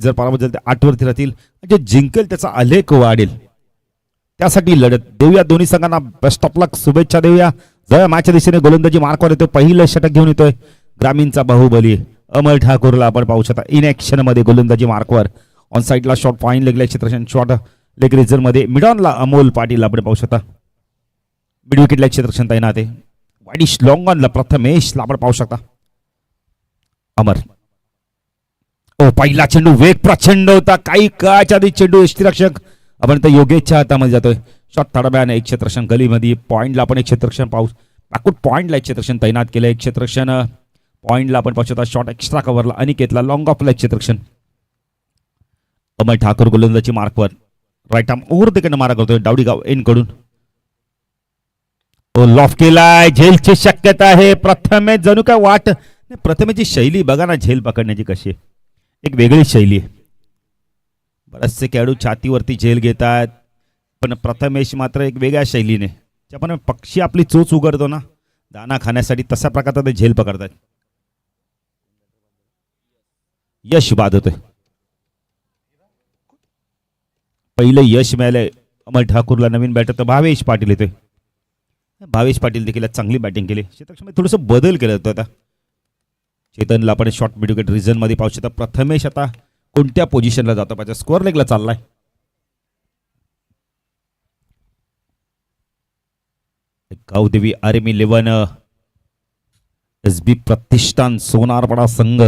जर पराभूत झाले तर 8 वरती राहतील. जे जिंकेल त्याचा आलेख वाढेल. त्यासाठी लढत देऊया दोन्ही संघांना. बेस्ट ऑफ लक, शुभेच्छा देऊया. जया मॅचच्या दिशेने गोलंदाजी मार्कवर येतो. पहिलं षटक घेऊन येतोय ग्रामीणचा बाहुबली अमर ठाकूरला आपण पाहू शकता इन ऍक्शन मध्ये गोलंदाजी मार्कवर. ऑन साईडला शॉट फाईन लेगला क्षेत्रक्षण शॉट लेग रिझर्व मध्ये मिडॉनला अमोल पाटील आपण पाहू शकता. मिड विकेटला क्षेत्रक्षण तैनात आहे. वाईडिश लॉंग ऑनला प्रथमेशला आपण पाहू शकता. अमर पहिला चेंडू वेग प्रचंड होता. काही काळाच्या आधी चेंडू यष्टीरक्षक आपण तर योगेशच्या हातामध्ये जातोय. शॉट तडब्याने एक क्षेत्रक्षण गलीमध्ये पॉईंटला आपण एक क्षेत्रक्षण पाहू. बॅकवर्ड पॉईंटला एक क्षेत्रक्षण तैनात केलं. एक क्षेत्रक्षण पॉईंटला आपण पाहू शकता. शॉट एक्स्ट्रा कव्हरला अनिकेतला लॉंग ऑफला एक क्षेत्रक्षण. अमर ठाकूर गोलंदाजी मार्कवर राईट आर्म ओव्हर तिकडनं मारा करतोय डावडीगाव एन कडून. लॉफ केलाय. झेलची शक्यता आहे. प्रथमेश जणू काय वाट. प्रथमेची शैली बघा ना झेल पकडण्याची कशी आहे. एक वेगळी शैली आहे. बरेचसे खेळाडू छातीवरती झेल घेतात पण प्रथमेश मात्र एक वेगळ्या शैलीने ज्याप्रमाणे पक्षी आपली चोच उघडतो ना दाना खाण्यासाठी तशा प्रकारचा ते झेल पकडतात. यश बाद होतोय. पहिले यश मिळाले अमर ठाकूरला. नवीन बॅटर तर भावेश पाटील येतोय. भावेश पाटील देखील चांगली बॅटिंग केली. क्षेत्रक्षणामध्ये थोडंसं बदल केला जातो. आता चेतनला आपण शॉर्ट मिड विकेट रिझन मध्ये पाहू शकता. प्रथमेश आता कोणत्या पोझिशनला जातो पाहिजे. स्कोअर लेगला चाललाय. गावदेवी आर्मी 11 SB प्रतिष्ठान सोनारपाडा संघ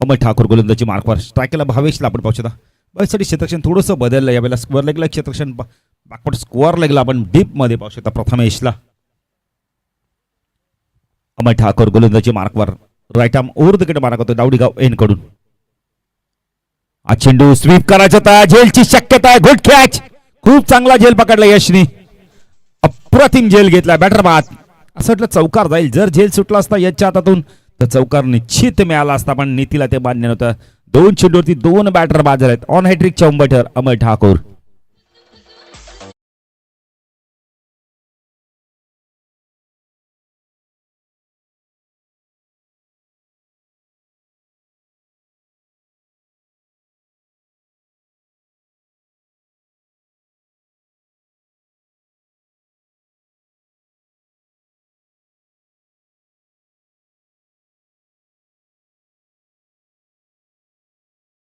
अमर ठाकूर गोलंदाजी मार्कवर. स्ट्रायकला भावेशला आपण पाहू शकता. भावेशसाठी क्षेत्रक्षण थोडंसं बदललं. यावेळेला स्क्वेअर लेगला क्षेत्रक्षण बॅकवर्ड स्कोअर लेगला आपण डीप मध्ये पाहू शकता प्रथमेशला. अमर ठाकूर गोलंदाजी मार्कवर right arm over the wicket मारा करतो डावडीगाव एन कडून. हा चेंडू स्वीप करायचा होता. झेलची शक्यता आहे. Good catch. खूप चांगला झेल पकडला यशनी. अप्रतिम झेल घेतला. बॅटर बाद. असं वाटलं चौकार जाईल. जर झेल सुटला असता याच्या हातातून तर चौकार निश्चित मिळाला असता पण नीतीला ते बांधले नव्हतं. 2 चेंडूवरती 2 बॅटर बाद झालेत. ऑन हॅट्रिकच्या उंबरठ्यावर अमर ठाकूर.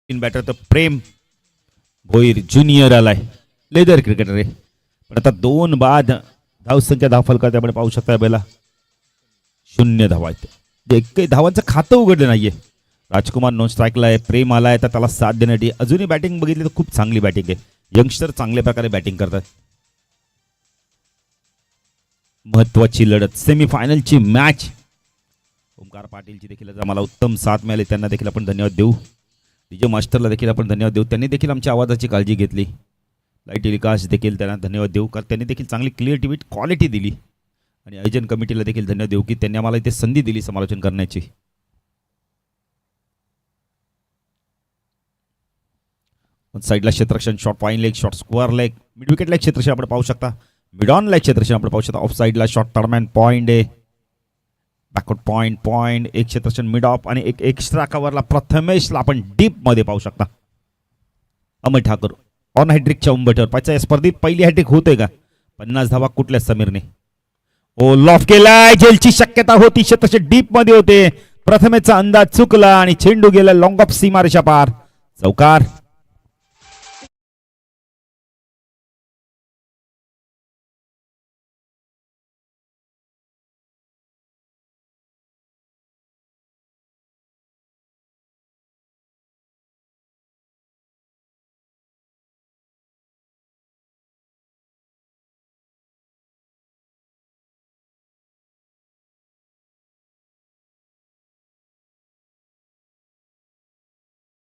इन बॅटर तर प्रेम भोईर ज्युनियर आलाय. लेदर क्रिकेटर आहे पण आता 2 बाद धावसंख्या धावफलकात आपण पाहू शकता. बेला 0 धावा आहेत. एकही धावांचं खातं उघडलं नाहीये. राजकुमार नॉन स्ट्राईकला आहे. प्रेम आलाय तर त्याला साथ देण्यासाठी अजूनही बॅटिंग बघितली तर खूप चांगली बॅटिंग आहे. यंगस्टर चांगल्या प्रकारे बॅटिंग करतात. महत्वाची लढत सेमीफायनलची मॅच. ओमकार पाटीलची देखील आम्हाला उत्तम साथ मिळाली. त्यांना देखील आपण धन्यवाद देऊ. डीजे मास्टरला देखील आपण धन्यवाद देऊ. त्यांनी देखील आमच्या आवाजाची काळजी घेतली. लाईट टेलिकास्ट देखील त्यांना धन्यवाद देऊ कारण त्यांनी देखील चांगली क्लिअर क्वालिटी दिली. आणि आयोजन कमिटीला देखील धन्यवाद देऊ की त्यांनी आम्हाला इथे संधी दिली समालोचन करण्याची. साईडला क्षेत्रक्षण shot fine leg shot square leg mid विकेटला क्षेत्रक्षण आपण पाहू शकता. मिडॉन ला क्षेत्रक्षण आपण पाहू शकता. ऑफ साईडला शॉट टर्मॅन पॉईंट आहे. बॅकवर्ड पॉईंट एक क्षेत्रक्षण मिड ऑफ आणि एक एक्स्ट्रा कव्हरला प्रथमेशला आपण डीप मध्ये पाहू शकता. अमर ठाकूर ऑन हॅट्रिकच्या उंबरठ्यावर. पाचव्या या स्पर्धेत पहिली हॅट्रिक होते का. 50 धावा कुठल्या समीरने. लॉफ केलाय. झेलची शक्यता होती. क्षेत्रक्षण डीप मध्ये होते. प्रथमेशचा अंदाज चुकला आणि चेंडू गेला लॉंग ऑफ सीमारेषा पार. चौकार.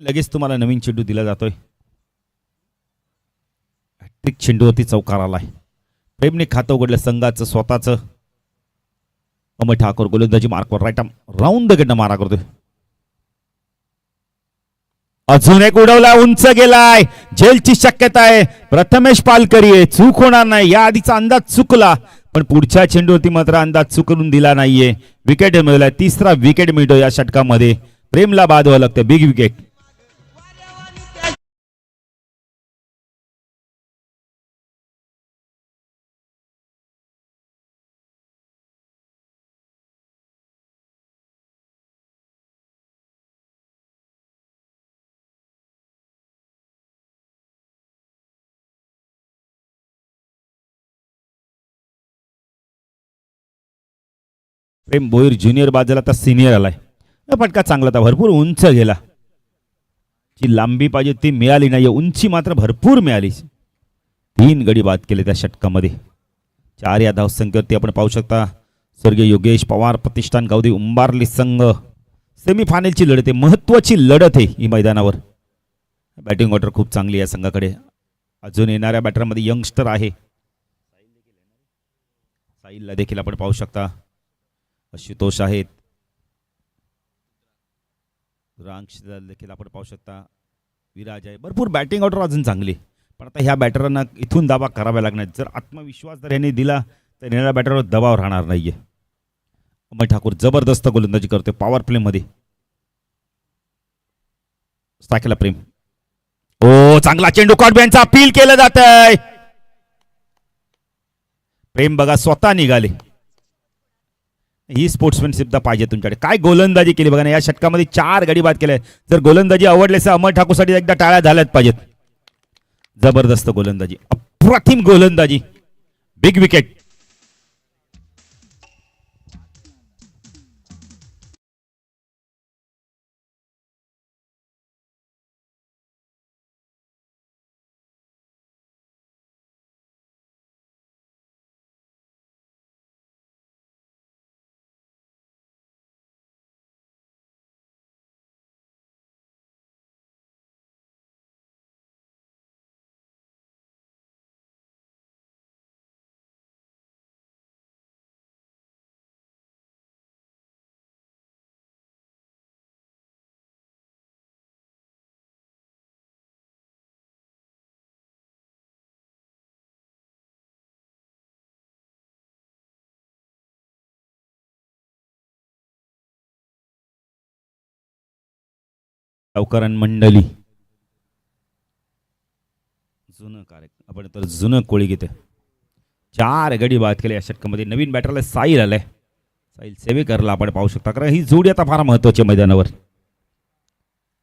लगेच तुम्हाला नवीन चेंडू दिला जातोय. हॅट्रिक चेंडूवरती चौकार आलाय. प्रेमने खातं उघडलं संघाचं स्वतःचं. अमर ठाकूर गोलंदाजी मार्कवर राईट आर्म राऊंड द गेटनं मारा करतोय. अजून एक उडवला. उंच गेलाय. झेलची शक्यता आहे. प्रथमेश पालकरी आहे. चूक होणार नाही. या आधीचा अंदाज चुकला पण पुढच्या चेंडूवरती मात्र अंदाज चुकून दिला नाहीये. विकेट मिळवलाय. तिसरा विकेट मिळतो या षटकामध्ये. प्रेमला बाद व्हावं लागतं. Big wicket. Prem Bhoir junior बाजूला आता सिनियर आलाय. फटका चांगला होता. भरपूर उंच गेला. जी लांबी पाहिजे ती मिळाली नाही. उंची मात्र भरपूर मिळाली. 3 गडी बाद केले त्या षटकामध्ये. 4 या धावसंख्येवरती आपण पाहू शकता. स्वर्गीय योगेश पवार प्रतिष्ठान गावदेवी उंबारली संघ सेमीफायनलची लढत आहे. महत्वाची लढत आहे ही मैदानावर. बॅटिंग ऑर्डर खूप चांगली आहे संघाकडे. अजून येणाऱ्या बॅटरमध्ये यंगस्टर आहे. साहिलला देखील आपण पाहू शकता. आशुतोष आहेत. देखील आपण पाहू शकता. विराज आहे. भरपूर बॅटिंग ऑर्डर अजून चांगली. पण आता ह्या बॅटरांना इथून दाबा करावा लागणार. जर आत्मविश्वास जर यांनी दिला तर येणाऱ्या बॅटरवर दबाव राहणार नाहीये. अमय ठाकूर जबरदस्त गोलंदाजी करतोय पॉवर प्ले मध्ये. केला प्रेम. ओ चांगला चेंडू. कॉटबॅनचा अपील केलं जात आहे. प्रेम बघा स्वतः निघाले. ही स्पोर्ट्समॅनशिप दा पाहिजे तुमच्याकडे. काय गोलंदाजी केली बघा ना. या षटकामध्ये 4 गडी बाद केले. जर गोलंदाजी आवडली असेल अमर ठाकूरसाठी एकदा टाळ्या झाल्याच पाहिजेत. जबरदस्त गोलंदाजी. अप्रतिम गोलंदाजी. Big wicket. गावकरण मंडळी जुनं कार्यक्रम आपण तर जुनं कोळी गीत. 4 गडी बाद केले या षटकामध्ये. नवीन बॅटरला साहिल आलाय. साहिल सेवेकरला आपण पाहू शकता. कारण ही जोडी आता फार महत्वाची मैदानावर.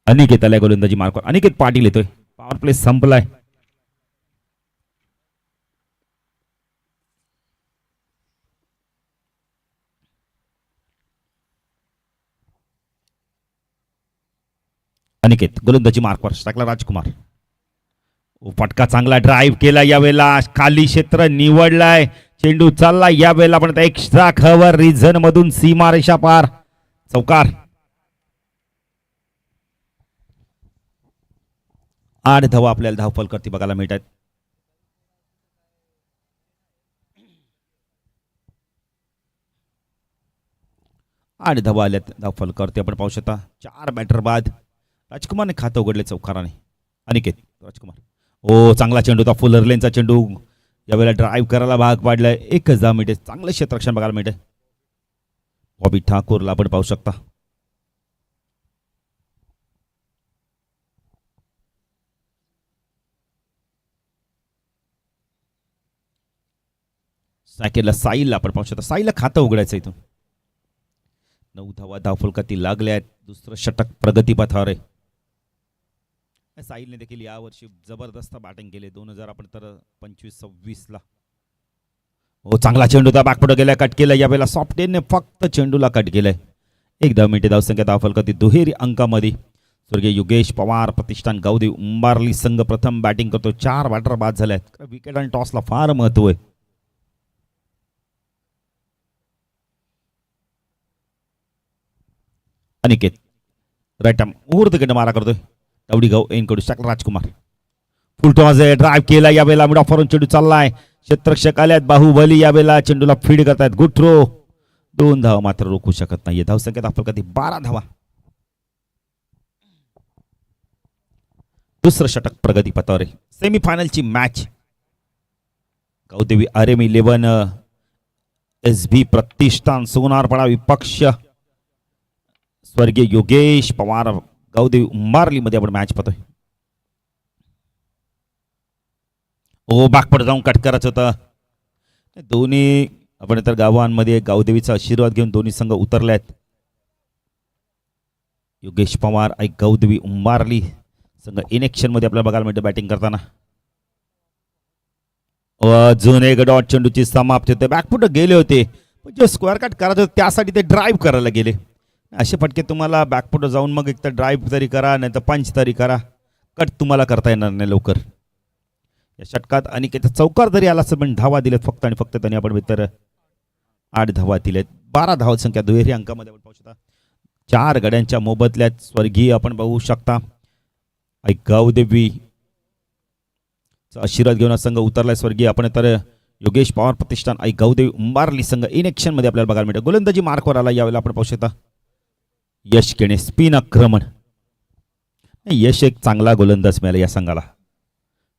अनिकेत आलाय गोलंदाजी मार्कवर. अनिकेत पाटील येतोय. पॉवर प्ले संपलाय. अनिकेत गोलंदाजी मार्कवर. टाकला राजकुमार. फटका चांगला. ड्राईव्ह केला यावेळेला. खाली क्षेत्र निवडलाय. चेंडू चालला यावेळेला. पण एक्स्ट्रा खबर रिझन मधून सीमारेषा पार. चौकार. 8 धावा आपल्याला धावफल करती बघायला मिळतात. आठ धावा आल्यात धावफल करते आपण पाहू शकता. 4 बॅटर बाद. राजकुमारने खातं उघडले चौकाराने. अनिकेत राजकुमार. ओ चांगला चेंडू होता. फुलर लेनचा चेंडू यावेळेला ड्राईव्ह करायला भाग पाडलाय. 1 धाव मिळते. चांगलं क्षेत्ररक्षण बघायला मिळते. बॉबी ठाकूरला आपण पाहू शकता. सायकेलला साईलला आपण पाहू शकता. साईलला खातं उघडायचं इथून. 9 धावा धावफलकाती लागल्या आहेत. दुसरं षटक प्रगतीपथावर आहे. साहिलने देखील यावर्षी जबरदस्त बॅटिंग केली. 2000 आपण तर 25-26 ला. हो चांगला चेंडू होता. बॅकफुट गेला. कट केला यावेळेला. सॉफ्ट टेनने फक्त चेंडूला कट केलाय. 1 धाव मिळते. धावसंख्या धावफलकाती दुहेरी अंकामध्ये. स्वर्गीय योगेश पवार प्रतिष्ठान गावदेवी उंबारली संघ प्रथम बॅटिंग करतो. 4 बॅटर बाद झाले आहेत. विकेट आणि टॉसला फार महत्व आहे. अनिकेत राईट आर्म ऊर्ध्वगंड मारा करतोय. तावडी गाव एन कडू टाकला राजकुमार. फुल टॉस आहे. ड्राईव्ह केला यावेळेला. मिड ऑफरून चेंडू चाललाय. क्षेत्ररक्षक आल्यात. बाहुबली यावेळेला चेंडूला फीड करतायत. Good throw. 2 धावा मात्र रोखू शकत नाहीये. धावसंख्या धावफलकाती 12 धावा. दुसरं षटक प्रगतीपथावर आहे. सेमीफायनलची मॅच गावदेवी आर्मी 11 SB प्रतिष्ठान सोनारपाडा विपक्ष स्वर्गीय योगेश पवार गावदेवी उंबारली मध्ये आपण मॅच पाहतोय. ओ बाकपट जाऊन कट करायचं होतं. दोन्ही आपण तर गावांमध्ये गावदेवीचा आशीर्वाद घेऊन दोन्ही संघ उतरले आहेत. योगेश पवार आणि गावदेवी उंबारली संघ इनेक्शन मध्ये आपल्याला बघायला मिळतं बॅटिंग करताना. अजून एक डॉट चेंडूची समाप्ती होते. बॅकफुट गेले होते पण जे स्क्वेअर कट करायचं होतं त्यासाठी ते ड्राईव्ह करायला गेले. असे फटके तुम्हाला बॅकफुट जाऊन मग एक तर ड्राईव्ह तरी करा नाही तर पंच तरी करा, कट तुम्हाला करता येणार नाही लवकर. या षटकात आणि चौकार जरी आला असेल पण धावा दिलेत फक्त आणि फक्त त्यांनी आपण तर 8 धावा दिलेत. 12 धावा संख्या दुहेरी अंकामध्ये आपण पाहू शकता. 4 गड्यांच्या मोबदल्यात स्वर्गीय आपण बघू शकता आई गावदेवी आशीर्वाद घेऊन संघ उतरलाय. स्वर्गीय आपण तर योगेश पवार प्रतिष्ठान आई गावदेवी उंबारली संघ इनेक्शन मध्ये आपल्याला बघायला मिळतं. गोलंदाजी मार्कवर आला यावेळेला आपण पाहू शकता. यश केणे स्पिन आक्रमण. यश एक चांगला गोलंदाज मिळाला या संघाला.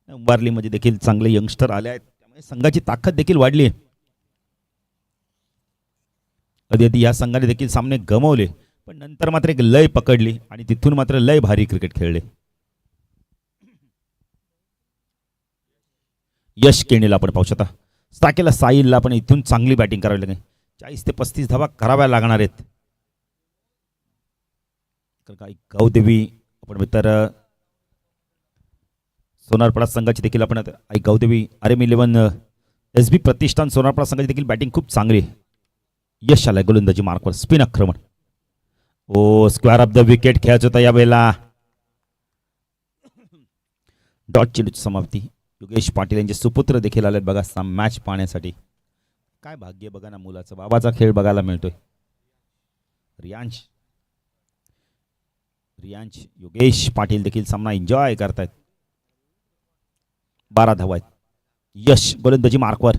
उंबारलीमध्ये देखील चांगले यंगस्टर आले आहेत त्यामुळे संघाची ताकद देखील वाढली. कधी कधी या संघाने देखील सामने गमावले पण नंतर मात्र एक लय पकडली आणि तिथून मात्र लय भारी क्रिकेट खेळले. यश केणेला आपण पाहू शकता. साकेला साहिलला पण इथून चांगली बॅटिंग करावी लागेल. 40 ते 35 धावा कराव्या लागणार आहेत. गावदेवी आपण तर सोनारपाडा संघाची देखील आपण आई गावदेवी RM11 SB प्रतिष्ठान सोनारपाडा संघाची देखील बॅटिंग खूप चांगली. यश आलाय गोलंदाजी मार्कवर स्पिन आक्रमण. ओ स्क्वेअर ऑफ द विकेट खेळायचं होता यावेळेला. डॉट चेंडूची समाप्ती. योगेश पाटील यांचे सुपुत्र देखील आलेत बघा मॅच पाहण्यासाठी. काय भाग्य बघा ना मुलाचं, बाबाचा खेळ बघायला मिळतोय. रियांश योगेश पाटील देखील सामना एन्जॉय करतायत. 12 धावा आहेत. यश गोलंदाजी मार्कवर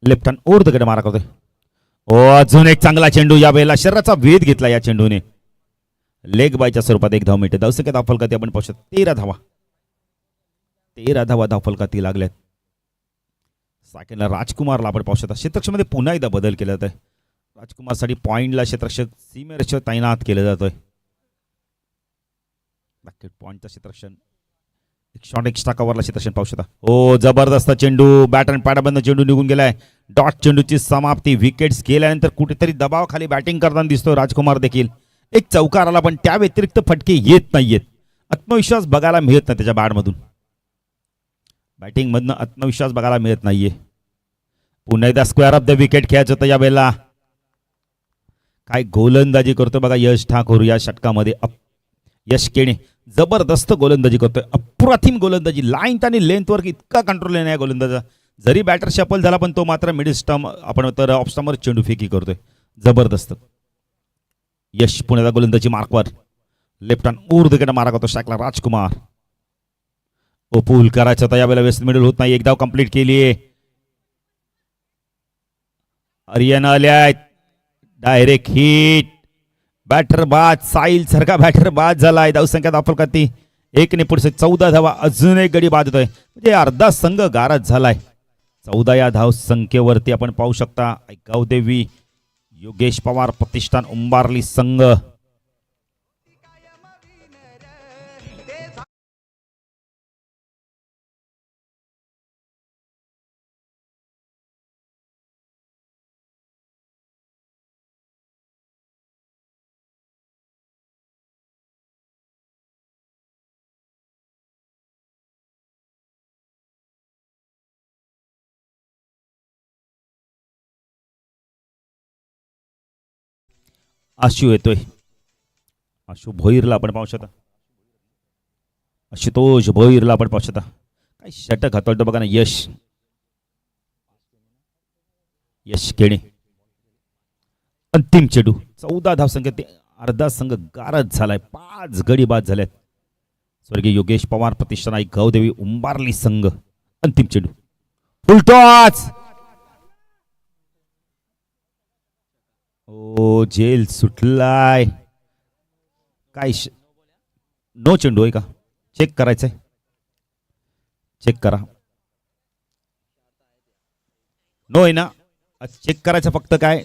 लेफ्ट हँड ओव्हर द गड मारा करतोय. ओ अजून एक चांगला चेंडू यावेळेला शरीराचा वेध घेतला या चेंडूने. लेग बायच्या स्वरूपात 1 धाव मिळते. धावसंख्या धावफलकाती आपण पाहू शकतो 13 धावा. 13 धावा धावफलकाती लागल्यात. सेकंडला राजकुमारला आपण पाहू शकता. क्षेत्ररक्षणामध्ये पुन्हा एकदा बदल केला जातोय. राजकुमारसाठी पॉइंटला क्षेत्ररक्षक सीमेरक्षक तैनात केलं जातोय. बॅकेट पॉइंटचा क्षेत्ररक्षण एक शॉट एक्स्ट्रा कव्हरला क्षेत्ररक्षण पाहू शकता. ओ जबरदस्त चेंडू बॅट आणि पॅडाबंद चेंडू निघून गेलाय. डॉट चेंडूची समाप्ती. विकेट्स गेल्यानंतर कुठेतरी दबावाखाली बॅटिंग करताना दिसतोय राजकुमार देखील. एक चौकार आला पण त्या व्यतिरिक्त फटके येत नाहीयेत. आत्मविश्वास बघायला मिळत नाही त्याच्या बॅटमधून. बॅटिंग मधनं आत्मविश्वास बघायला मिळत नाहीये. पुन्हा एकदा स्क्वेअर ऑफ द विकेट खेळायचं होतं यावेळेला. काय गोलंदाजी करतोय बघा यश ठाकूर या षटकामध्ये. यश केणे जबरदस्त गोलंदाजी करतोय. अप्रतिम गोलंदाजी. लाईन आणि लेंथवर इतका कंट्रोल नाही गोलंदाजा. जरी बॅटर शफल झाला पण तो मात्र मिडल स्टंप आपण तर ऑफ स्टंपवर चेंडू फेकी करतोय. जबरदस्त. यश पुण्याचा गोलंदाजी मार्कवर लेफ्ट हँड ऊर्ध्वकडे मारा करतो. स्ट्राईकला राजकुमार. ओ पूल करायचं होता यावेळेला. वेस्ट मिडल होत नाही. 1 धाव कंप्लीट केली. हरियाणा आल्या डायरेक्ट हिट. बॅटर बाद. साहिल सारखा बॅटर बाद झालाय. धावसंख्या धावफलकाती 1 ने पुढचे 14 धावा. अजून एक गडी बाद होतोय म्हणजे अर्धा संघ गारद झालाय. 14 या धाव संख्येवरती आपण पाहू शकता गावदेवी योगेश पवार प्रतिष्ठान उंबारली संघ. आशू येतोय. आशू भोईरला आपण पाहू शकता. आशुतोष भोईरला आपण पाहू शकता. काय षटक हाताळतो बघा ना यश केणे. अंतिम चेंडू. 14 धावसंख्या ते अर्धा संघ गारद झालाय. 5 गडी बाद झाल्यात. स्वर्गीय योगेश पवार प्रतिष्ठान आई गावदेवी उंबारली संघ. अंतिम चेंडू फुलटॉस. ओ जेल सुटलाय. काय नो चेंडू आहे का? चेक करायचंय. चेक करा. नो आहे ना. चेक करायचं फक्त काय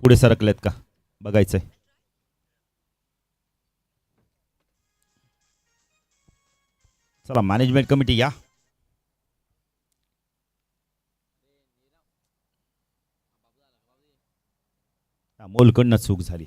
पुढे सरकलेत का बघायचंय. चला मॅनेजमेंट कमिटी या. अमोलकडनं चूक झाली.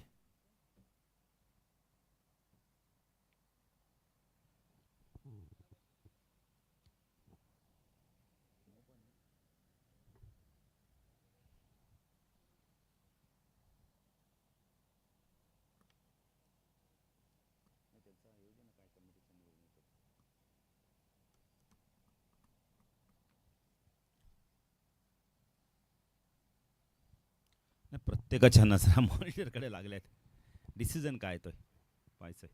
प्रत्येकाच्या नजरा मॉनिटरकडे लागल्यात. डिसिजन काय तो पाहायचंय.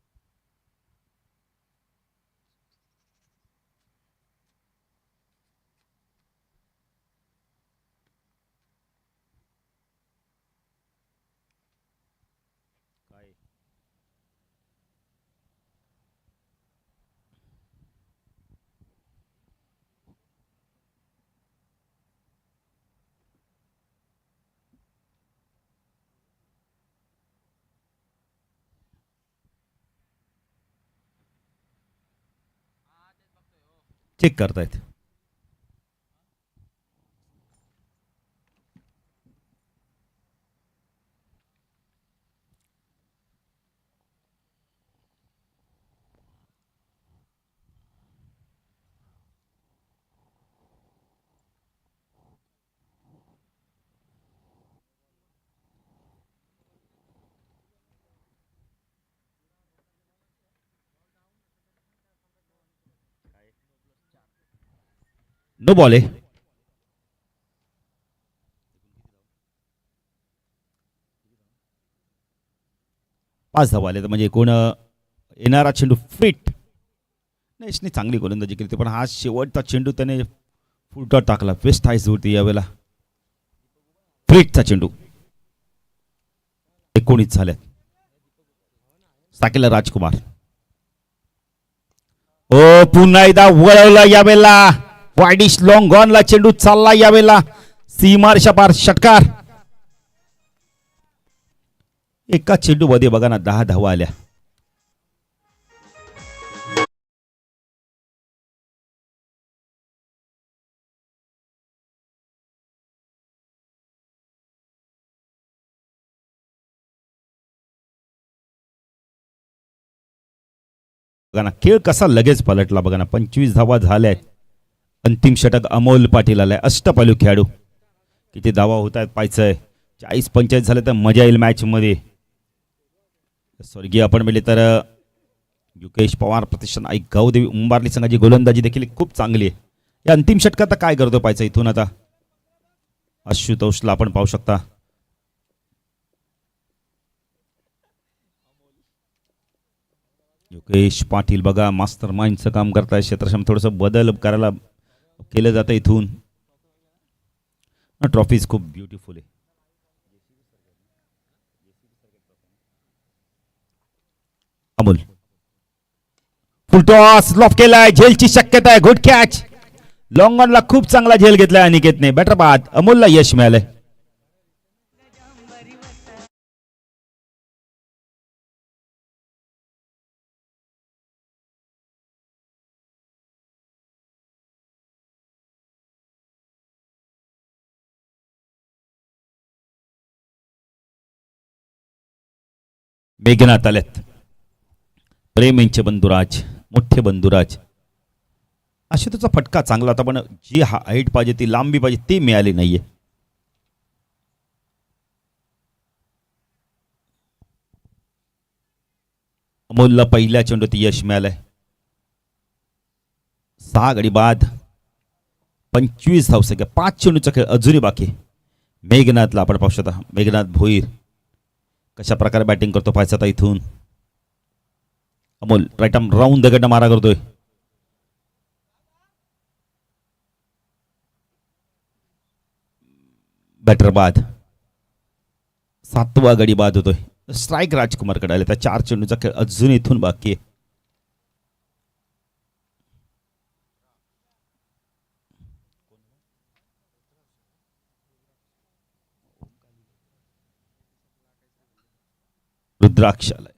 काय चेक करतायत. नो बॉल आहे. 5 धावा आले. म्हणजे कोण येणारा चेंडू फिट नाही. चांगली गोलंदाजी केली पण हा शेवटचा चेंडू त्याने फुलटा टाकला. वेस्ट हाईस होती यावेळेला. फ्लिटचा चेंडू 19 झाल्यात. साकेला राजकुमार. ओ पुन्हा एकदा वळवला यावेळेला. वाईडिश लॉंग गॉनला चेंडू चालला यावेळेला. सीमारेषा पार षटकार. एका चेंडू मध्ये बघा ना 10 धावा आल्या. बघा ना खेळ कसा लगेच पलटला. बघा ना 25 धावा झाल्या. अंतिम षटक अमोल पाटील आलाय. अष्टपैलू खेळाडू. किती धावा होत आहेत पाहायचंय. 40-45 झाले तर मजा येईल मॅच मध्ये. स्वर्गीय आपण मिळले तर युकेश पवार प्रतिष्ठान आई गावदेवी उंबारली संघाची गोलंदाजी देखील खूप चांगली आहे. या अंतिम षटकात काय करतो पाहायचं इथून. आता आशुतोषला आपण पाहू शकता. युकेश पाटील बघा मास्टर माइंडचं काम करताय. क्षेत्रक्षम थोडंसं बदल करायला केलं जातं इथून. ट्रॉफीज खूप ब्युटिफुल आहे. अमोल फुलटॉस लॉफ केलाय. झेलची शक्यता आहे. Good catch. लॉंग ऑनला खूप चांगला झेल घेतलाय अनिकेतने. बॅटर बाद. अमोलला यश मिळालंय. मेघनाथ आलेत. प्रेम यांचे बंधुराज मोठे बंधुराज. आशुतोषचा फटका चांगला होता पण जी हाईट पाहिजे ती लांबी पाहिजे ती मिळाली नाहीये. अमोलला पहिल्या चेंडूत यश मिळालंय. 6 गडी बाद 25 धावसंख्या. 5 चेंडूचा खेळ अजूनही बाकी. मेघनाथला आपण पाहू शकता. मेघनाथ भोईर कशा प्रकारे बॅटिंग करतो पाहायचं आता इथून. अमोल राईट आर्म राऊंड दगड मारा करतोय. बॅटर बाद. 7वा गडी बाद होतोय. स्ट्राईक राजकुमारकडे आले. त्या 4 चेंडूचा खेळ अजून इथून बाकी आहे. रुद्राक्षालय.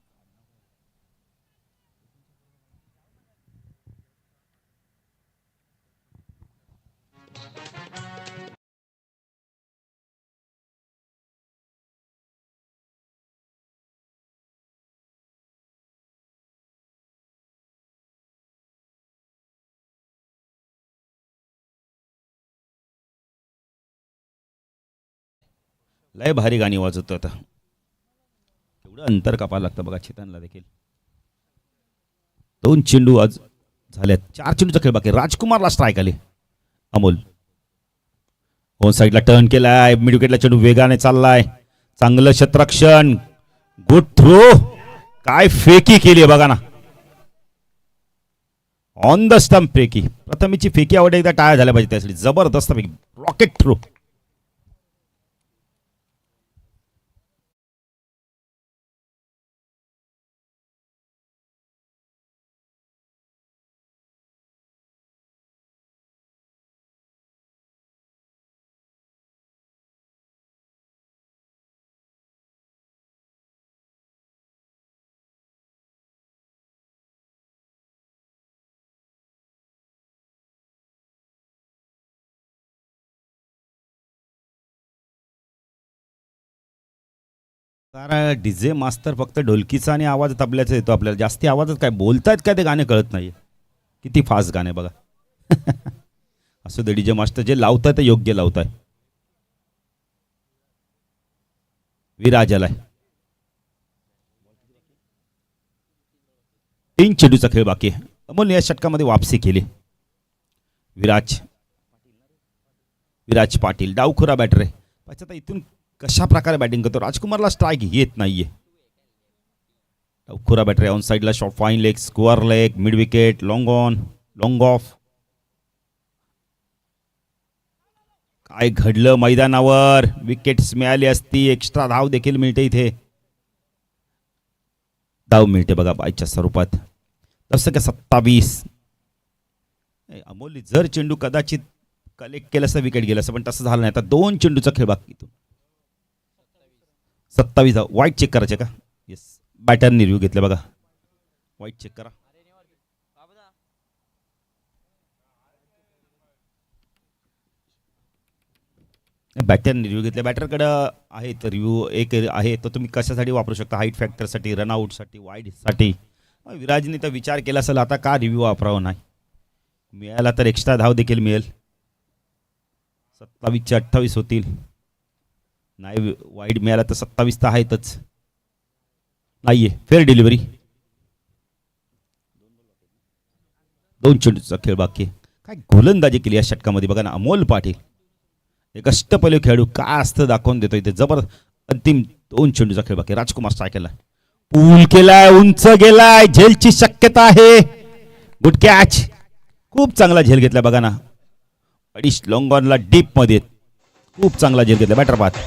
लय भारी गाणी वाजवतो आता. एवढं अंतर कापायला लागतं बघा चेतनला देखील. 2 चेंडू आज झाल्यात. 4 चेंडूचा खेळ बाकी. राजकुमारला स्ट्राईक आली. अमोल दोन साईडला टर्न केलाय. मिड विकेटला चेंडू वेगाने चाललाय. चांगलं क्षेत्ररक्षण. Good throw. काय फेकी केली बघा ना. ऑन द स्टंप फेकी. प्रथमेची फेकी आवड एकदा टाळ्या झाल्या पाहिजे त्यासाठी. जबरदस्त फेकी. Rocket throw. कारण डीजे मास्तर फक्त ढोलकीचा आणि आवाज तबल्याचा येतो आपल्याला. जास्ती आवाजात काय बोलतायत काय ते गाणे कळत नाही. किती फास्ट गाणे बघा. असं दे डीजे मास्टर जे लावताय ते योग्य लावताय. विराज आलाय. 3 चेंडूचा खेळ बाकी आहे. अमोलने या षटकामध्ये वापसी केली. विराज पाटील डावखुरा बॅटर आहे. आता इथून कशा प्रकारे बॅटिंग करतो. राजकुमारला स्ट्राईक येत नाहीये. डावखुरा बॅटर ऑन साईडला shot fine leg square leg mid wicket long on long of. काय घडलं मैदानावर. विकेट्स मिळाली असती. एक्स्ट्रा धाव देखील मिळते. इथे धाव मिळते बघा बायच्या स्वरूपात. तसं का 27. अमोल जर चेंडू कदाचित कलेक्ट केलं असं विकेट गेलं असं पण तसं झालं नाही. आता 2 चेंडूचा खेळ बाकी. 27 धाव. वाईट चेक करायचे का. येस बॅटरने रिव्ह्यू घेतले बघा. वाईट चेक करा. बॅटरने रिव्ह्यू घेतले. बॅटरकडे आहे तर रिव्ह्यू एक आहे तो तुम्ही कशासाठी वापरू शकता. हाईट फॅक्टरसाठी रनआउटसाठी वाईडसाठी. विराजने तर विचार केला असेल आता का रिव्ह्यू वापरावा नाही. मिळाला तर एक्स्ट्रा धाव देखील मिळेल. 27चे 28 होतील. नाही वाईड मिळाला तर 27 तर आहेतच. नाहीये फेअर डिलिव्हरी. 2 चेंडूचा खेळ बाकी. काय गोलंदाजी केली या षटकामध्ये बघा ना. अमोल पाटील एक अष्टपैलू खेळाडू काय असतं दाखवून देतो इथे. जबर अंतिम 2 चेंडूचा खेळ बाकी. राजकुमार स्ट्राईक केला. पूल केलाय. उंच गेलाय. झेलची शक्यता आहे. Good catch. खूप चांगला झेल घेतला बघा ना. अडीच लॉंग ऑनला डीप मध्ये खूप चांगला झेल घेतला. बॅटर बाद.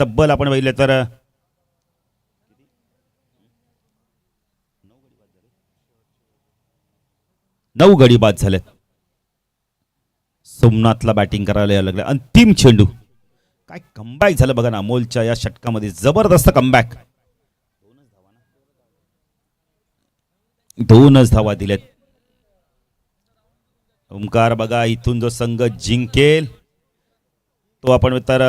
तब्बल आपण बघितलं तर 9 गडी बाद झालेत. सोमनाथला बॅटिंग करायला यायला लागलं. अंतिम चेंडू. काय कमबॅक झालं बघा ना अमोलच्या या षटकामध्ये. जबरदस्त कमबॅक. 2च धावा दिलेत. ओमकार बघा इथून जो संघ जिंकेल तो आपण तर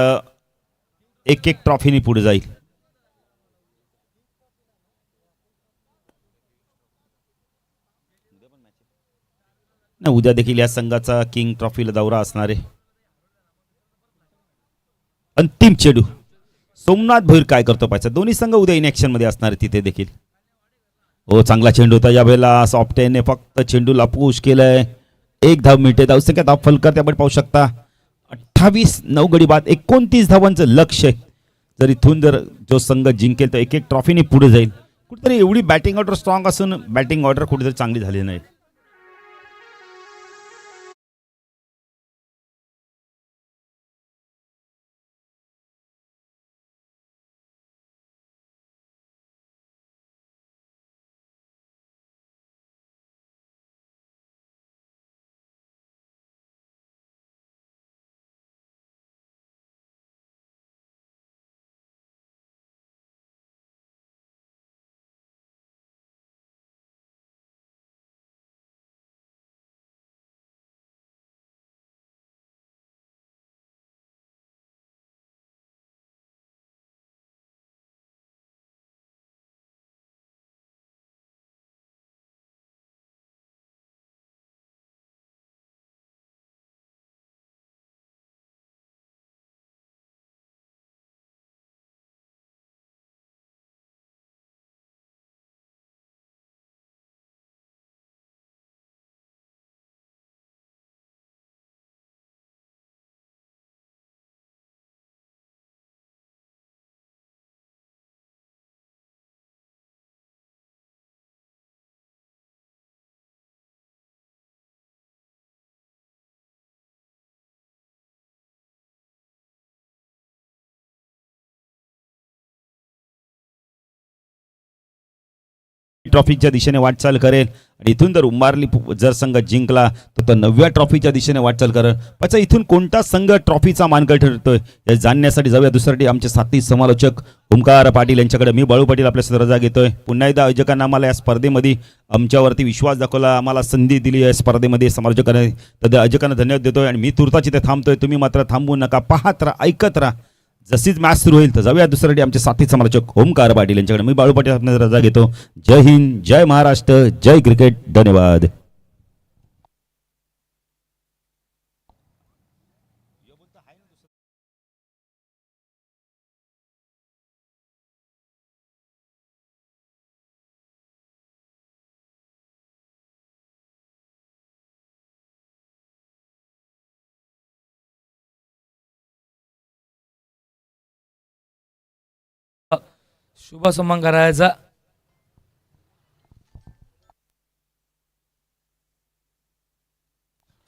एक ट्रॉफीनी पुढे जाईल. उद्या देखील या संघाचा किंग ट्रॉफीला दौरा असणार आहे. अंतिम चेंडू. सोमनाथ भोईर काय करतो पाहिजे. दोन्ही संघ उद्या इन मध्ये असणार आहे तिथे देखील. हो चांगला चेंडू होता यावेळेला. सॉफ्टेने फक्त चेंडूला पुश केलंय. 1 धाव मिळते. धावसंख्या धाव फलकर आपण पाहू शकता. 28 9 गडी बाद 29 धावांचं लक्ष. जर इथून जर जो संघ जिंकेल तर एक ट्रॉफीने पुढे जाईल. कुठेतरी एवढी बॅटिंग ऑर्डर स्ट्रॉंग असून बॅटिंग ऑर्डर कुठेतरी चांगली झाली नाही. ट्रॉफीच्या दिशेने वाटचाल करेल आणि इथून जर उंबारली जर संघ जिंकला तर तो 9व्या ट्रॉफीच्या दिशेने वाटचाल करेल. अच्छा, इथून कोणता संघ ट्रॉफीचा मानकरी ठरतोय हे जाणण्यासाठी जाऊया दुसऱ्यासाठी आमचे साथी समालोचक ओमकार पाटील यांच्याकडे. मी बाळू पाटील आपल्या रजा घेतोय. पुन्हा एकदा आयोजकांना आम्हाला या स्पर्धेमध्ये आमच्यावरती विश्वास दाखवला, आम्हाला संधी दिली या स्पर्धेमध्ये समालोचकांना, तर आयोजकांना धन्यवाद देतोय. आणि मी तुर्ताच इथे थांबतोय, तुम्ही मात्र थांबू नका, पाहत राहा, ऐकत राहा. जशीच मॅच सुरू होईल तर जाऊया दुसऱ्यासाठी आमचे साथी समालोचक ओमकार पाटील यांच्याकडे. मी बाळू पाटील आपल्या रजा घेतो. जय हिंद, जय महाराष्ट्र, जय क्रिकेट, धन्यवाद. शुभ सन्मान करायचा.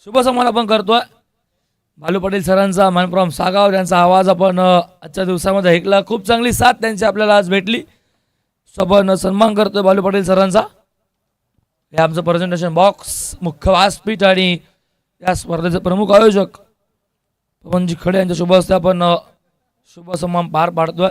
शुभ सन्मान आपण करतोय बालू पाटील सरांचा, मनप्रॉम सागाव त्यांचा आवाज आपण आजच्या दिवसामध्ये ऐकला. खूप चांगली साथ त्यांची आपल्याला आज भेटली. आपण सन्मान करतोय बालू पाटील सरांचा. हे आमचं प्रेझेंटेशन बॉक्स, मुख्य व्यासपीठ आणि या स्पर्धेचे प्रमुख आयोजक पवनजी खडे यांच्या शुभ हस्ते आपण शुभ सन्मान पार पाडतोय.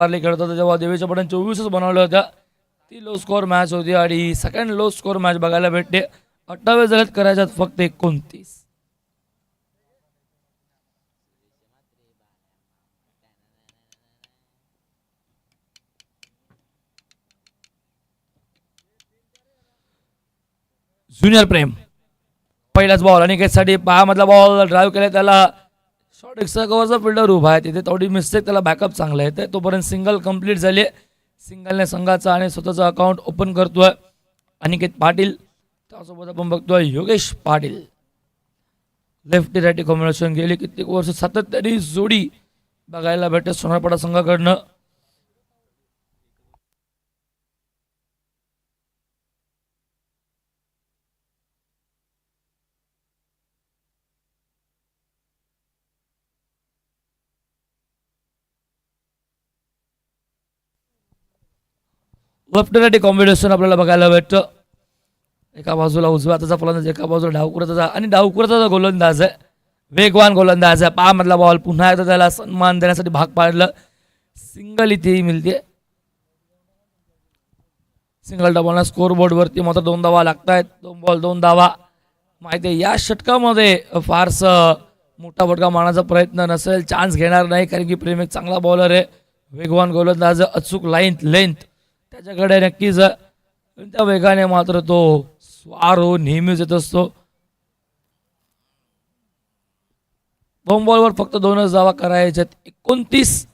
खेळत होता जेव्हा देवीच्या पडण 24च बनवल्या होत्या, ती लो स्कोअर मॅच होती आणि सेकंड लो स्कोअर मॅच बघायला भेटते. 28 झाल्यात, करायच्यात फक्त 29. ज्युनियर प्रेम पहिलाच बॉल आणि साठी पायामधला बॉल ड्राईव्ह केला, त्याला शॉर्ट एक्स्ट्रा कव्हरचा फिल्डर उभा आहे तिथे, थोडी मिस्टेक, त्याला बॅकअप चांगला आहे. तोपर्यंत सिंगल कंप्लीट झाली. सिंगलने संघाचा आणि स्वतःचा अकाउंट ओपन करतोय अनिकेत पाटील. त्यासोबत आपण बघतोय Yogesh Patil. Lefty righty combination गेली कित्येक वर्ष सातत्याने जोडी बघायला भेटते सोनारपाडा संघाकडनं. लेफ्ट राईटी कॉम्बिनेशन आपल्याला बघायला भेटतं. एका बाजूला उजव्या हाताचा फलंदाज, एका बाजूला डावकुराचा, आणि डावकुराचा गोलंदाज आहे, वेगवान गोलंदाज आहे. पायामधला बॉल पुन्हा एकदा त्याला सन्मान देण्यासाठी भाग पाडलं. सिंगल इथे मिळते. सिंगल डावाला स्कोर बोर्डवरती मात्र 2 धावा लागत आहेत. 2 बॉल 2 धावा. माहिती आहे या षटकामध्ये फारसं मोठा फटका मारण्याचा प्रयत्न नसेल, चान्स घेणार नाही, कारण की प्रेम एक चांगला बॉलर आहे, वेगवान गोलंदाज, अचूक लेंथ त्याच्याकडे नक्कीच. त्या वेगाने मात्र तो स्वार हो नेहमीच येत असतो. 2 बॉलवर फक्त 2च धावा करायच्यात. 29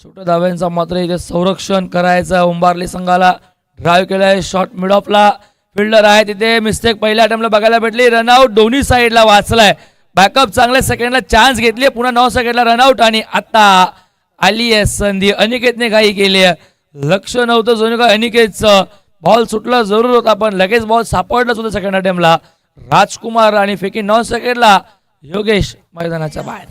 छोट्या धाव्यांचा मात्र इथे संरक्षण करायचं. उंबारली संघाला ड्राईव्ह केलाय, शॉट मिड ऑफला फिल्डर आहे तिथे, मिस्टेक पहिल्या अटेम्प्टला बघायला भेटली. रनआउट दोन्ही साईडला वाचलाय. बॅकअप चांगल्या सेकंडला चान्स घेतली, पुन्हा 9 सेकंडला रनआउट. आणि आता आली आहे संधी. अनिकेतने काही केली, लक्ष नव्हतं जणू काय अनिकेतचं. बॉल सुटला जरूर होता पण लगेच बॉल सापडलाच होता सेकंड अटेम्प्टला. राजकुमार आणि फेकी 9 सेकंडला योगेश मैदानाच्या बाहेर.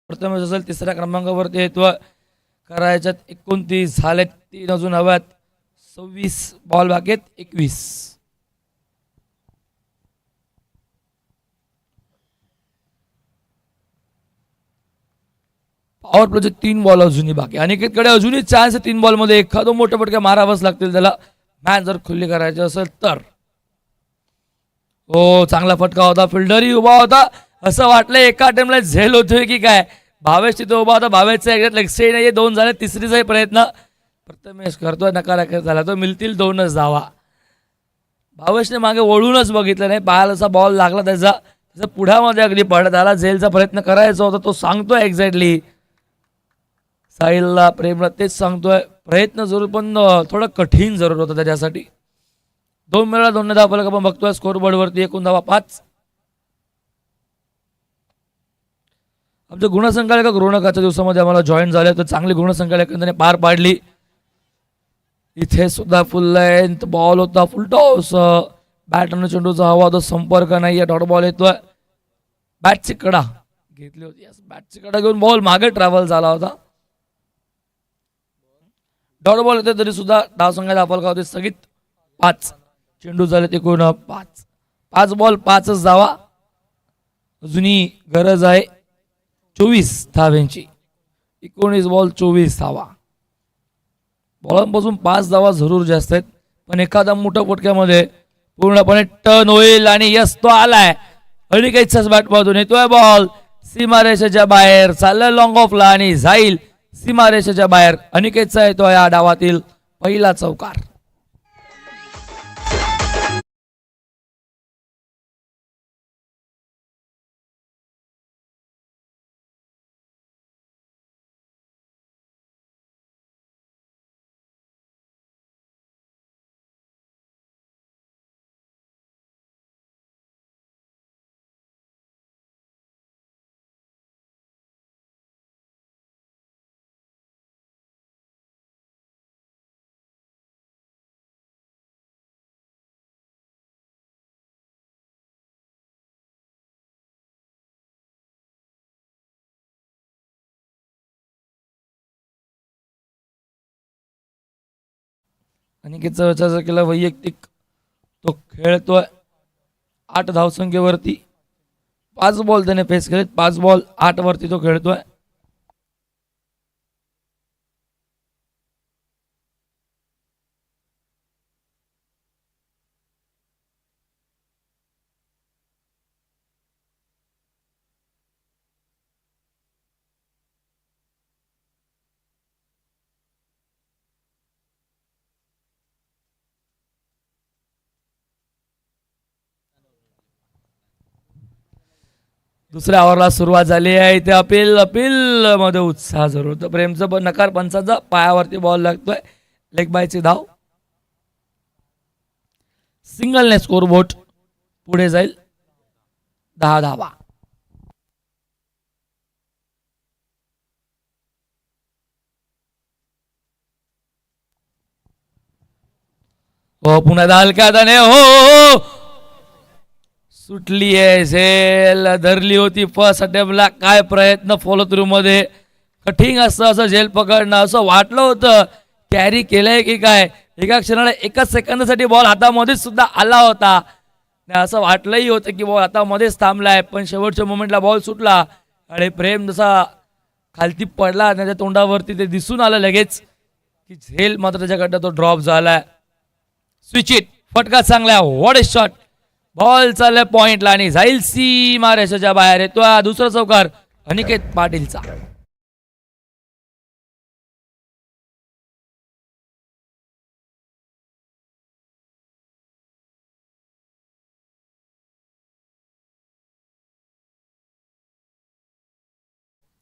प्रथमेश असेल तिसऱ्या क्रमांकावरती येतो करायच्यात 29 झालेत, 3 अजून हव्यात, 26 बॉल बाकी आहेत, 21. पॉवर प्लेचे 3 बॉल अजूनही बाकी. अनिकेतकडे अजूनही चान्स आहे 3 बॉलमध्ये एखादं मोठे फटके मारावंच लागतील त्याला मॅच जर खुल्ली करायची असेल तर. हो चांगला फटका होता, फिल्डरही उभा होता, असं वाटलं एका टाइमला झेल होतोय की काय. भावेश तिथे उभा होता, भावेशचा एकदा लेग साईड नाहीये, 2 झाले, तिसरीचाही प्रयत्न प्रथमेश करतोय, नकारात्मक झाला तो, मिळतील 2च धावा. भावेशने मागे वळूनच बघितलं नाही, पायाला असा बॉल लागला त्याचा पुढ्यामध्ये अगदी पडत आला. झेलचा प्रयत्न करायचा होता, तो सांगतोय एक्झॅक्टली साहिलला, प्रेमला तेच सांगतोय, प्रयत्न जरूर पण थोडं कठीण जरूर होतं त्याच्यासाठी. 2 वेळा 2 धावा फलक आपण बघतोय स्कोरबोर्डवरती, एकूण धावा 5. आमच्या गुणसंख्यालक ऋणक आजच्या दिवसामध्ये आम्हाला जॉईन झाले, तर चांगली गुणसंख्यालकांनी पार पाडली. इथे सुद्धा फुल लेंथ बॉल होता, फुल टॉस, बॅट आणि चेंडूचा हवा तो संपर्क नाही, डॉट बॉल येतोय. बॅटची कडा घेतली होती, बॅटची कडा घेऊन बॉल मागे ट्रॅव्हल झाला होता. डॉट बॉल येते तरी सुद्धा धावसंख्या दाखल होती स्थगित 5. चेंडू झाले ते कोण 5. 5 बॉल 5च धावा, अजूनही गरज आहे 24 धाव्यांची. 19 बॉल 24 धावा. बॉलांपासून 5 धावा जरूर जास्त आहेत, पण एखादा मोठ्या फटक्यामध्ये पूर्णपणे टर्न होईल आणि यस तो आलाय. अनिकेतच्याच बॅटमधून येतोय बॉल सीमारेषेच्या बाहेर, चाललाय लॉंग ऑफला आणि जाईल सीमारेषेच्या बाहेर. अनिकेतचा येतो या डावातील पहिला चौकार. अनिकेतचा विचार जर केला वैयक्तिक, तो खेळतोय 8 धावसंख्येवरती. 5 बॉल त्याने फेस केलेत, 5 बॉल 8 वरती तो खेळतोय. दुसऱ्या ओव्हरला सुरुवात झाली आहे. इथे अपील मध्ये उत्साह जरूर होता. प्रेमचं पण नकार, पंचाचा पायावरती बॉल लागतोय, लेग बायची धाव. सिंगलने स्कोरबोर्ड पुढे जाईल, 10 धावा. हो पुन्हा हलक्या हाताने, हो सुटली आहे झेल, धरली होती फर्स्ट अटेम्प्टला. काय प्रयत्न फॉलो थ्रू मध्ये, कठीण असं झेल पकडणं, असं वाटलं होतं कॅरी केलंय की काय. एका क्षणाला 1 सेकंदासाठी बॉल हातामध्येच सुद्धा आला होता, असं वाटलंही होतं की बॉल हातामध्येच थांबलाय, पण शेवटच्या मोमेंटला बॉल सुटला आणि प्रेम जसा खालती पडला त्याच्या तोंडावरती ते दिसून आलं लगेच की झेल मात्र त्याच्याकडनं तो ड्रॉप झालाय. स्विच इट, फटका चांगला, व्हॉट ए शॉट. बॉल चाललाय पॉइंटला आणि जाईल सीमा रेषेच्या बाहेर. येतो दुसरा चौकार अनिकेत पाटीलचा.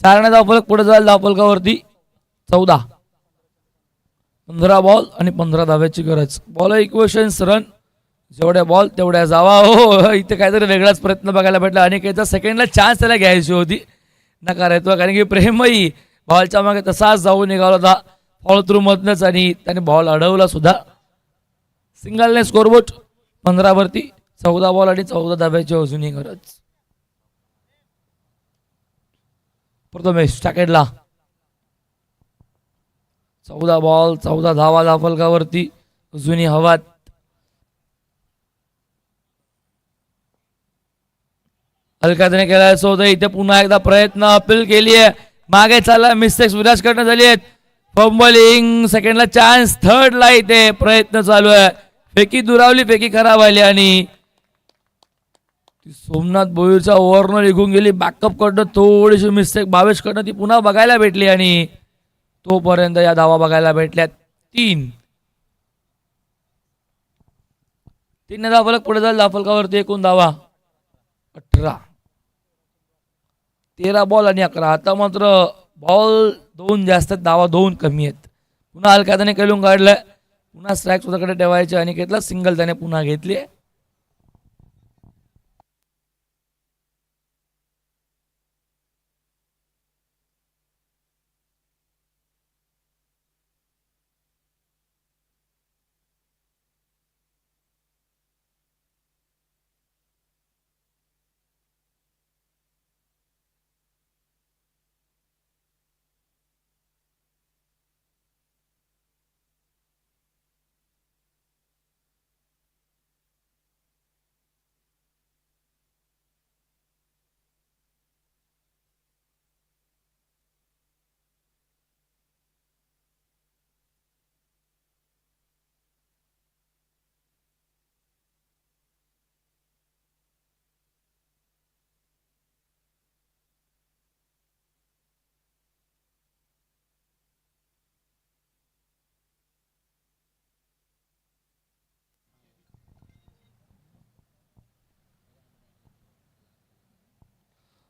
चारणे धावफलक पुढे जाईल, धावफलकावरती 14. 15 बॉल आणि 15 धाव्याची गरज. बॉल इक्वेशन्स रन, जेवढ्या बॉल तेवढ्या जावा. हो इथे काहीतरी वेगळाच प्रयत्न बघायला भेटला. अनिकेतचा सेकंडला चान्स त्याला घ्यायची होती, नकार येतो, कारण की प्रेमही बॉलच्या मागे तसाच जाऊन निघाला होता फॉलो थ्रू मधनच आणि त्याने बॉल अडवला सुद्धा. सिंगलने स्कोरबोर्ड 15 वरती, 14 बॉल आणि 14 धाव्याची अजूनही गरज. प्रथमेश टाकेडला 14 बॉल 14 धावा धाफलकावरती जुनी हवात. अलकादने केला शोध. इथे पुन्हा एकदा प्रयत्न अपील केली आहे. मागे चालला मिस्टेक्स विराजकडनं झाली आहेत. Fumbling सेकंडला chance. थर्डला इथे प्रयत्न चालू आहे. फेकी दुरावली फेकी खराब आली आणि सोमनाथ भोईरच्या ओव्हरनं निघून गेली. बॅकअप कडनं थोडीशी मिस्टेक 22 कडनं ती पुन्हा बघायला भेटली आणि तोपर्यंत या धावा बघायला भेटल्यात 3 धावफलक पुढे जाईल. धावफलकावरती एकूण धावा 18. 13 बॉल आणि 11. आता मात्र बॉल 2 जास्त आहेत, धावा 2 कमी आहेत. पुन्हा अलकादाने खेळून काढलंय. पुन्हा स्ट्राईक स्वतःकडे ठेवायचे आणि घेतला सिंगल त्याने पुन्हा घेतली.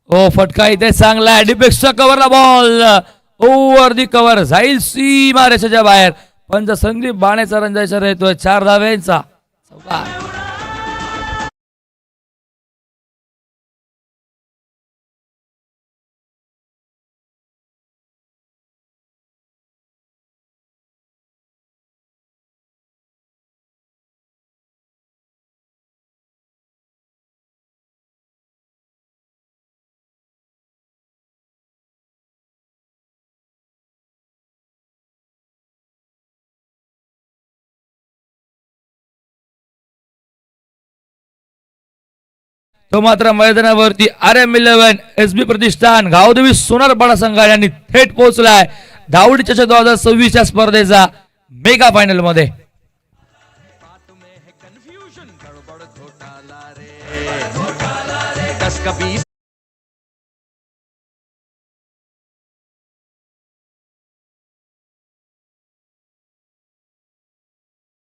ओ फटका इथे चांगला. डिपेक्सचा कव्हरला बॉल ओव्हर दी कव्हर जाईल सीमा रेषेच्या बाहेर. पंच संदीप बाणेचा रंजायचा येतोय. 4 धाव्यांचा चौकार. तो मात्र मैदानावरती RM11 SB प्रतिष्ठान गावदेवी सोनारपाडा संघ यांनी थेट पोहोचलाय धावडी चषक 2026 च्या स्पर्धेचा मेगा फायनल मध्ये. कभी